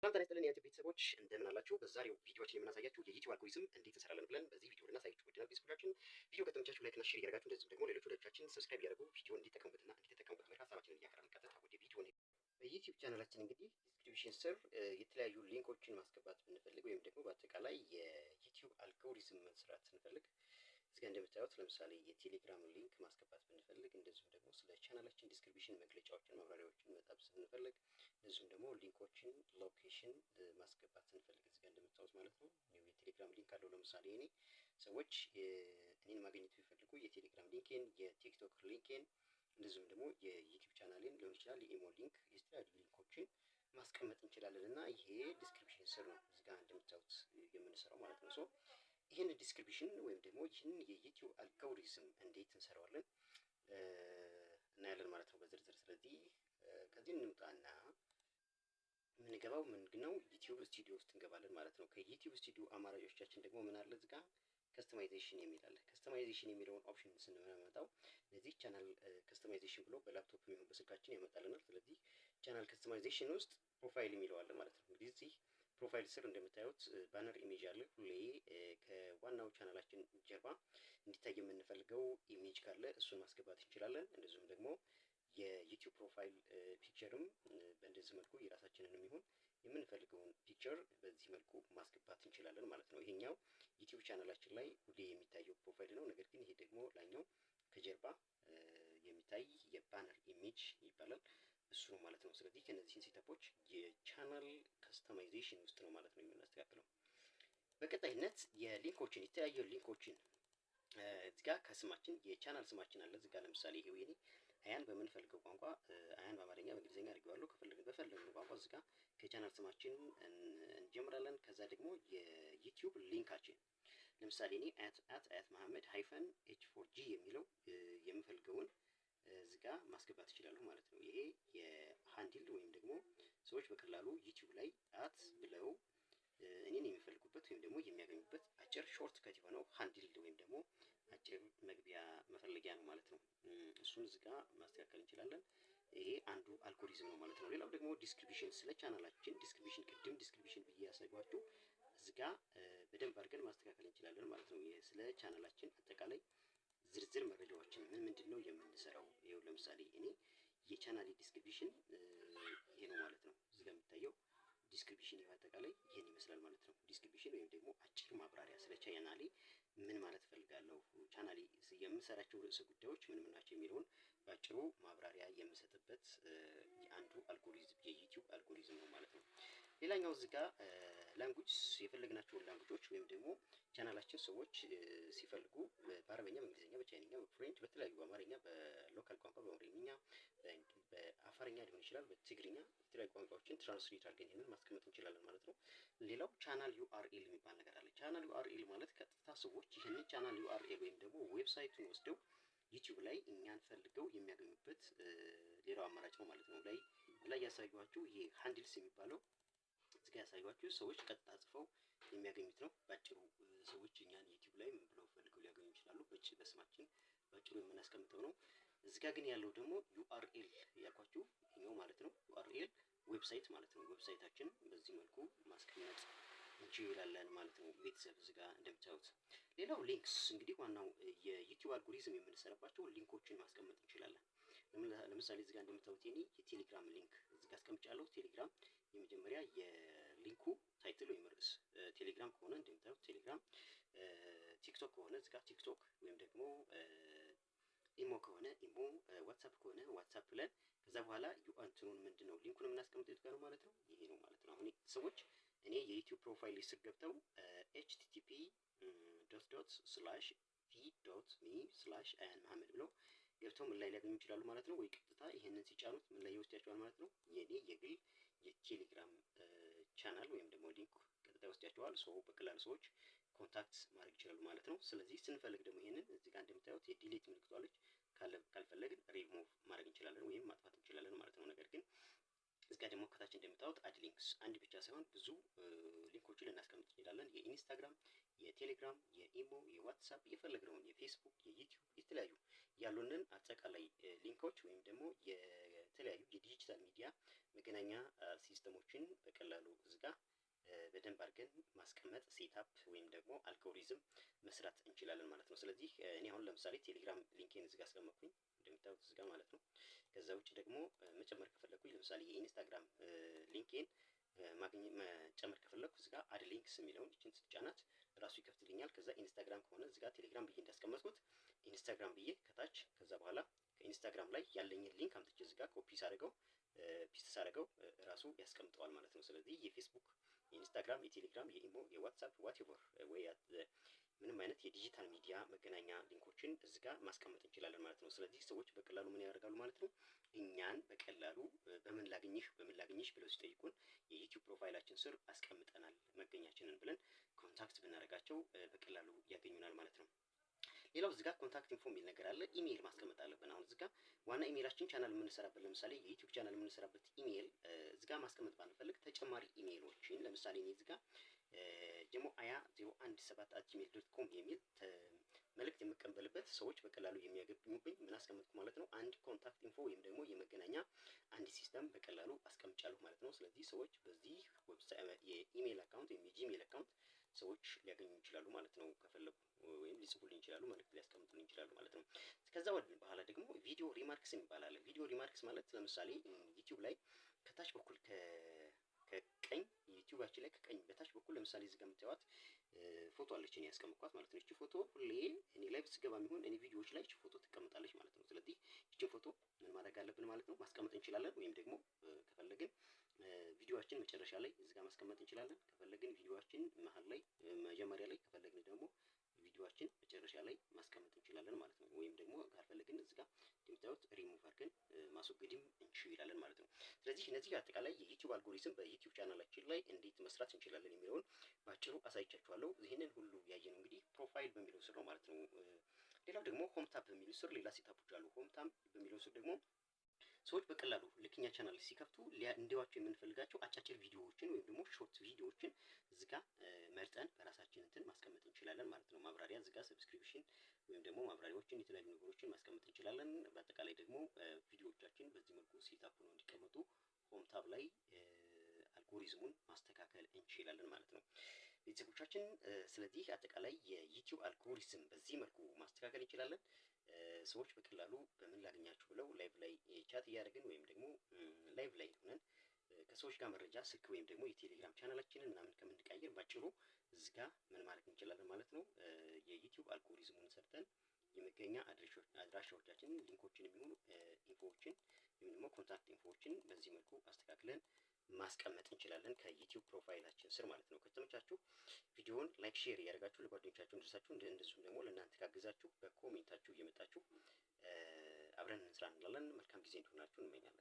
ሰላም ጤና ይስጥልን የዩቲዩብ ቤተሰቦች እንደምን አላችሁ? በዛሬው ቪዲዮአችን የምናሳያችሁ የዩቲዩብ አልጎሪዝም እንዴት እንሰራለን ብለን በዚህ ቪዲዮ ልናሳያችሁ ወደናል። ቤተሰቦቻችን ቪዲዮ ከተመቻችሁ ላይክ እና ሼር እያደረጋችሁ እንደዚሁም ደግሞ ሌሎች ወዳጆቻችን ሰብስክራይብ እያደረጉ ቪዲዮ እንዲጠቀሙበትና እንዲተጠቀሙበት ማለት ሀሳባችንን እያቀረብን ቀጥታ ወደ ቪዲዮ ነው። በዩቲዩብ ቻናላችን እንግዲህ ዲስክሪፕሽን ስር የተለያዩ ሊንኮችን ማስገባት ብንፈልግ ወይም ደግሞ በአጠቃላይ የዩቲዩብ አልጎሪዝም መስራት ስንፈልግ እዚህ ጋር እንደምታዩት ለምሳሌ የቴሌግራም ሊንክ ማስገባት ብንፈልግ እንደዚሁም ደግሞ ስለ ቻናላችን ዲስክሪፕሽን መግለጫዎችን ማብራሪያዎችን መጣብ ስንፈልግ እንደዚሁም ደግሞ ሊንኮችን ሎኬሽን ማስገባት ስንፈልግ እዚህ ጋር እንደምታዩት ማለት ነው የቴሌግራም ሊንክ አለው። ለምሳሌ እኔ ሰዎች እኔን ማግኘት ቢፈልጉ የቴሌግራም ሊንኬን፣ የቲክቶክ ሊንኬን እንደዚሁም ደግሞ የዩቲዩብ ቻናሌን ሊሆን ይችላል የኢሞ ሊንክ የተለያዩ ሊንኮችን ማስቀመጥ እንችላለን እና ይሄ ዲስክሪፕሽን ስር ነው እዚህ ጋር እንደምታዩት የምንሰራው ማለት ነው። ሶ ይህን ዲስክሪፕሽን ወይም ደግሞ ይህን የዩቲዩብ አልጎሪዝም እንዴት እንሰራዋለን እናያለን ማለት ነው በዝርዝር። ስለዚህ ከዚህ እንውጣና የምንገባው ምንድነው ዩቲዩብ ስቱዲዮ ውስጥ እንገባለን ማለት ነው። ከዩቲዩብ ስቱዲዮ አማራጮቻችን ደግሞ ምን አለ እዚህ ጋር ከስተማይዜሽን የሚል አለ። ከስተማይዜሽን የሚለውን ኦፕሽን ስንመጣው ለዚህ ቻናል ከስተማይዜሽን ብሎ በላፕቶፕ የሚሆን በስልካችን ያመጣልናል። ስለዚህ ቻናል ከስተማይዜሽን ውስጥ ፕሮፋይል የሚለው አለ ማለት ነው። እንግዲህ እዚህ ፕሮፋይል ስር እንደምታዩት ባነር ኢሜጅ አለ። ሁሌ ከዋናው ቻናላችን ጀርባ እንዲታይ የምንፈልገው ኢሜጅ ካለ እሱን ማስገባት እንችላለን። እንደዚሁም ደግሞ የዩቲዩብ ፕሮፋይል ፒክቸርም በእንደዚህ መልኩ የራሳችንን ይሁን የምንፈልገውን ፒክቸር በዚህ መልኩ ማስገባት እንችላለን ማለት ነው። ይሄኛው ዩቲዩብ ቻናላችን ላይ ሁሌ የሚታየው ፕሮፋይል ነው። ነገር ግን ይሄ ደግሞ ላይኛው ከጀርባ የሚታይ የባነር ኢሜጅ ይባላል እሱ ነው ማለት ነው። ስለዚህ ከነዚህን ሴታፖች የቻናል ከስተማይዜሽን ውስጥ ነው ማለት ነው የምናስተካክለው። በቀጣይነት የሊንኮችን የተለያዩ ሊንኮችን እዚህ ጋር ከስማችን የቻናል ስማችን አለ። እዚህ ጋር ለምሳሌ ይሄው የኔ አያን በምንፈልገው ቋንቋ አያን በአማርኛ በእንግሊዝኛ አድርጌዋለሁ። ከፈለግን በፈለግነው ቋንቋ እዚህ ጋር ከቻናል ስማችን እንጀምራለን። ከዛ ደግሞ የዩቲዩብ ሊንካችን ለምሳሌ እኔ አያት መሐመድ ሃይፈን h4g የሚለው የምፈልገውን እዚህ ጋር ማስገባት እችላለሁ ማለት ነው። ይሄ የሃንድል ወይም ደግሞ ሰዎች በቀላሉ ዩቲዩብ ላይ አት ብለው እኔን የሚፈልጉበት ወይም ደግሞ የሚያገኙበት አጭር ሾርት ከት የሆነው ሃንድል ወይም ደግሞ አጭር መግቢያ መፈለጊያ ነው ማለት ነው። እሱን እዚህ ጋር ማስተካከል እንችላለን። ይሄ አንዱ አልጎሪዝም ነው ማለት ነው። ሌላው ደግሞ ዲስክሪፕሽን፣ ስለ ቻናላችን ዲስክሪፕሽን ቅድም ዲስክሪፕሽን ብዬ ያሳየኋችሁ እዚህ ጋር በደንብ አድርገን ማስተካከል እንችላለን ማለት ነው። ስለ ቻናላችን አጠቃላይ ዝርዝር መረጃዎችን ምንድን ነው የምንሰራው። ይኸው ለምሳሌ እኔ የቻናሌ ዲስክሪፕሽን ይሄ ነው ማለት ነው። እዚህ ጋር የሚታየው ዲስክሪፕሽን ይሄ አጠቃላይ ይሄን ይመስላል ማለት ነው። ዲስክሪፕሽን ወይም ደግሞ አጭር ማብራሪያ ስለ ቻናሌ ምን ማለት ፈልጋለሁ፣ ቻናሌ የምሰራቸው ርዕሰ ጉዳዮች ምን ምን ናቸው የሚለውን በአጭሩ ማብራሪያ የምሰጥበት የአንዱ አልጎሪዝም የዩቲዩብ አልጎሪዝም ነው ማለት ነው። ሌላኛው እዚህ ጋር ላንጉጅ የፈለግናቸውን ላንጉጆች ወይም ደግሞ ቻናላችን ሰዎች ሲፈልጉ በአረበኛ፣ በእንግሊዝኛ፣ በቻይንኛ፣ በፍሬንች በተለያዩ በአማርኛ፣ በሎካል ቋንቋ፣ በኦሮምኛ፣ በአፋርኛ ሊሆን ይችላል፣ በትግርኛ የተለያዩ ቋንቋዎችን ትራንስሌት አድርገን ይሄንን ማስቀመጥ እንችላለን ማለት ነው። ሌላው ቻናል ዩአርኤል የሚባል ነገር አለ። ቻናል ዩአርኤል ማለት ቀጥታ ሰዎች ይህንን ቻናል ዩአርኤል ወይም ደግሞ ዌብሳይቱን ወስደው ዩቲዩብ ላይ እኛን ፈልገው የሚያገኙበት ሌላው አማራጭ ነው ማለት ነው። ላይ ያሳዩዋችሁ ይሄ ሃንድልስ የሚባለው እዚህ ጋር ያሳዩዋችሁ ሰዎች ቀጥታ ጽፈው የሚያገኙት ነው። ባጭሩ ሰዎች እኛን ዩቲዩብ ላይ ምን ብለው ፈልገው ሊያገኙ ይችላሉ። በስማችን ባጭሩ የምናስቀምጠው ነው። እዚህ ጋር ግን ያለው ደግሞ ዩአርኤል ያልኳችሁ ይሄኛው ማለት ነው። ዩአርኤል ዌብሳይት ማለት ነው። ዌብሳይታችን በዚህ መልኩ ማስቀመጥ እንችላለን ማለት ነው። ቤተሰብ እዚህ ጋር እንደምታዩት ሌላው ሊንክስ እንግዲህ ዋናው የዩቲዩብ አልጎሪዝም የምንሰራባቸው ሊንኮችን ማስቀመጥ እንችላለን። ለምሳሌ እዚህ ጋር እንደምታዩት የኔ የቴሌግራም ሊንክ እዚህ ጋር አስቀምጫለሁ። ቴሌግራም የመጀመሪያ የሊንኩ ታይትል ወይም ርዕስ ቴሌግራም ከሆነ እንደምታዩት ቴሌግራም፣ ቲክቶክ ከሆነ እዚህ ጋር ቲክቶክ ወይም ደግሞ ኢሞ ከሆነ ኢሞ፣ ዋትሳፕ ከሆነ ዋትሳፕ ብለን ከዛ በኋላ እንትኑን ምንድነው ሊንኩን የምናስቀምጠው የት ጋር ነው ማለት ነው። ይሄ ነው ማለት ነው። አሁን ሰዎች እኔ የዩቲዩብ ፕሮፋይል ስር ገብተው http:/v.me/ayan መሐመድ ብለው ገብተው ምን ላይ ሊያገኙ ይችላሉ ማለት ነው። ወይ ቀጥታ ይሄንን ሲጫኑት ምን ላይ ይወስዳቸዋል ማለት ነው። የኔ የግል የቴሌግራም ቻናል ወይም ደግሞ ሊንክ ቀጥታ ይወስዳቸዋል። በቀላሉ ሰዎች ኮንታክት ማድረግ ይችላሉ ማለት ነው። ስለዚህ ስንፈልግ ደግሞ ይሄንን እዚህ ጋር እንደምታዩት የዲሌት ምልክቷ አለች። ካልፈለግን ሪሙቭ ማድረግ እንችላለን ወይም ማጥፋት እንችላለን ማለት ነው። ነገር ግን እዚህ ጋር ደግሞ ከታች እንደምታዩት አድ ሊንክስ አንድ ብቻ ሳይሆን ብዙ ሊንኮችን ልናስቀምጥ እንችላለን። የኢንስታግራም፣ የቴሌግራም፣ የኢሞ፣ የዋትሳፕ የፈለግነውን የፌስቡክ፣ የዩቲዩብ የተለያዩ ያሉንን አጠቃላይ ሊንኮች ወይም ደግሞ የተለያዩ የዲጂታል ሚዲያ መገናኛ ሲስተሞችን በቀላሉ እዚህ ጋር ማስቀመጥ ሴታፕ ወይም ደግሞ አልጎሪዝም መስራት እንችላለን ማለት ነው። ስለዚህ እኔ አሁን ለምሳሌ ቴሌግራም ሊንኬን እዚህ ጋር አስቀመጥኩኝ እንደምታዩት እዚህ ጋር ማለት ነው። ከዛ ውጭ ደግሞ መጨመር ከፈለኩኝ ለምሳሌ የኢንስታግራም ሊንኬን መጨመር ከፈለኩ እዚህ ጋር አድ ሊንክስ የሚለውን እቺን ስትጫናት ራሱ ይከፍትልኛል። ከዛ ኢንስታግራም ከሆነ እዚህ ጋር ቴሌግራም ብዬ እንዳስቀመጥኩት ኢንስታግራም ብዬ ከታች ከዛ በኋላ ከኢንስታግራም ላይ ያለኝን ሊንክ አምጥቼ እዚህ ጋር ኮፒ ሳደርገው ፒስት ሳደርገው ራሱ ያስቀምጠዋል ማለት ነው። ስለዚህ የፌስቡክ፣ የኢንስታግራም፣ የቴሌግራም፣ የኢሞ፣ የዋትሳፕ ዋትኤቨር ወይ ምንም አይነት የዲጂታል ሚዲያ መገናኛ ሊንኮችን እዚህ ጋር ማስቀመጥ እንችላለን ማለት ነው። ስለዚህ ሰዎች በቀላሉ ምን ያደርጋሉ ማለት ነው፣ እኛን በቀላሉ በምን ላግኝሽ ብለው ሲጠይቁን የዩቲዩብ ፕሮፋይላችን ስር አስቀምጠናል መገኛችንን ብለን ኮንታክት ብናደርጋቸው በቀላሉ ያገኙናል ማለት ነው። ሌላው እዚህ ጋር ኮንታክት ኢንፎ የሚል ነገር አለ። ኢሜይል ማስቀመጥ አለብን። አሁን እዚህ ጋር ዋና ኢሜይላችን ቻናል የምንሰራበት ለምሳሌ የዩቲዩብ ቻናል የምንሰራበት ኢሜይል እዚህ ጋር ማስቀመጥ ባንፈልግ ተጨማሪ ኢሜይሎችን ለምሳሌ እኔ እዚህ ጋር ጀሞ አያ 017@gmail.com የሚል መልእክት የምቀበልበት ሰዎች በቀላሉ የሚያገኙብኝ ምን አስቀምጥኩ ማለት ነው፣ አንድ ኮንታክት ኢንፎ ወይም ደግሞ የመገናኛ አንድ ሲስተም በቀላሉ አስቀምጫለሁ ማለት ነው። ስለዚህ ሰዎች በዚህ ዌብሳይት የኢሜይል አካውንት ወይም የጂሜይል አካውንት ሰዎች ሊያገኙ ይችላሉ ማለት ነው። ከፈለጉ ወይም ሊጽፉልኝ ይችላሉ፣ መልእክት ሊያስቀምጡልኝ ይችላሉ ማለት ነው። ከዛ በኋላ ደግሞ ቪዲዮ ሪማርክስ የሚባል አለ። ቪዲዮ ሪማርክስ ማለት ለምሳሌ ዩቲዩብ ላይ ከታች በኩል ከቀኝ ዩቲዩባችን ላይ ከቀኝ በታች በኩል ለምሳሌ እዚህ ጋር የምታዩት ፎቶ አለች እኔ ያስቀምጥኳት ማለት ነው። እቺ ፎቶ ሁሌ እኔ ላይ ብትገባ የሚሆን እኔ ቪዲዮዎች ላይ እቺ ፎቶ ትቀመጣለች ማለት ነው። ስለዚህ እቺን ፎቶ ምን ማድረግ አለብን ማለት ነው፣ ማስቀመጥ እንችላለን። ወይም ደግሞ ከፈለግን ቪዲዮአችን መጨረሻ ላይ እዚህ ጋር ማስቀመጥ እንችላለን። ከፈለግን ቪዲዮአችን መሀል ላይ መጀመሪያ ላይ ከፈለግን ደግሞ ቪዲዮአችን መጨረሻ ላይ ማስቀመጥ እንችላለን ማለት ነው። ወይም ደግሞ ካልፈለግን እዚህ ጋር እንደምታዩት ሪሙቭ አድርገን ማስወገድም እንችላለን ማለት ነው። ስለዚህ እነዚህ አጠቃላይ የዩቲዩብ አልጎሪዝም በዩቲዩብ ቻናላችን ላይ እንዴት መስራት እንችላለን የሚለውን ባጭሩ አሳይቻችኋለሁ። ይህንን ሁሉ ያየነው እንግዲህ ፕሮፋይል በሚለው ስር ነው ማለት ነው። ሌላው ደግሞ ሆም ታብ በሚለው ስር ሌላ ሴታፖች አሉ። ሆም ታብ በሚለው ስር ደግሞ ሰዎች በቀላሉ ልክኛ ቻናል ሲከፍቱ እንዲዋቸው የምንፈልጋቸው አጫጭር ቪዲዮዎችን ወይም ደግሞ ሾርት ቪዲዮዎችን እዚህ ጋር መርጠን በራሳችን እንትን ማስቀመጥ እንችላለን ማለት ነው። ማብራሪያ እዚህ ጋር ሰብስክሪፕሽን ወይም ደግሞ ማብራሪያዎችን የተለያዩ ነገሮችን ማስቀመጥ እንችላለን። በአጠቃላይ ደግሞ ቪዲዮዎቻችን በዚህ መልኩ ሴታፕ ሆነው እንዲቀመጡ ሆም ታብ ላይ አልጎሪዝሙን ማስተካከል እንችላለን ማለት ነው ቤተሰቦቻችን። ስለዚህ አጠቃላይ የዩቲዩብ አልጎሪዝም በዚህ መልኩ ማስተካከል እንችላለን። ሰዎች በቀላሉ በምን ላገኛችሁ ብለው ላይቭ ላይ ቻት እያደረግን ወይም ደግሞ ላይቭ ላይ ሆነን ከሰዎች ጋር መረጃ ስልክ ወይም ደግሞ የቴሌግራም ቻናላችንን ምናምን ከምንቀይር ባጭሩ እዚህ ጋር ምን ማድረግ እንችላለን ማለት ነው። የዩቲዩብ አልጎሪዝሙን ሰርተን የመገኛ አድራሻዎቻችንን ሊንኮችን የሚሆኑ ኢንፎዎችን ወይም ደግሞ ኮንታክት ኢንፎዎችን በዚህ መልኩ አስተካክለን ማስቀመጥ እንችላለን ከዩቲዩብ ፕሮፋይላችን ስር ማለት ነው። ከተመቻችሁ ቪዲዮውን ላይክ፣ ሼር እያደረጋችሁ ለጓደኞቻችሁ እንድርሳችሁ እንደዚሁም ደግሞ ለእናንተ ካገዛችሁ በኮሜንታችሁ እየመጣችሁ አብረን እንስራ እንላለን። መልካም ጊዜ እንዲሆናችሁ እንመኛለን።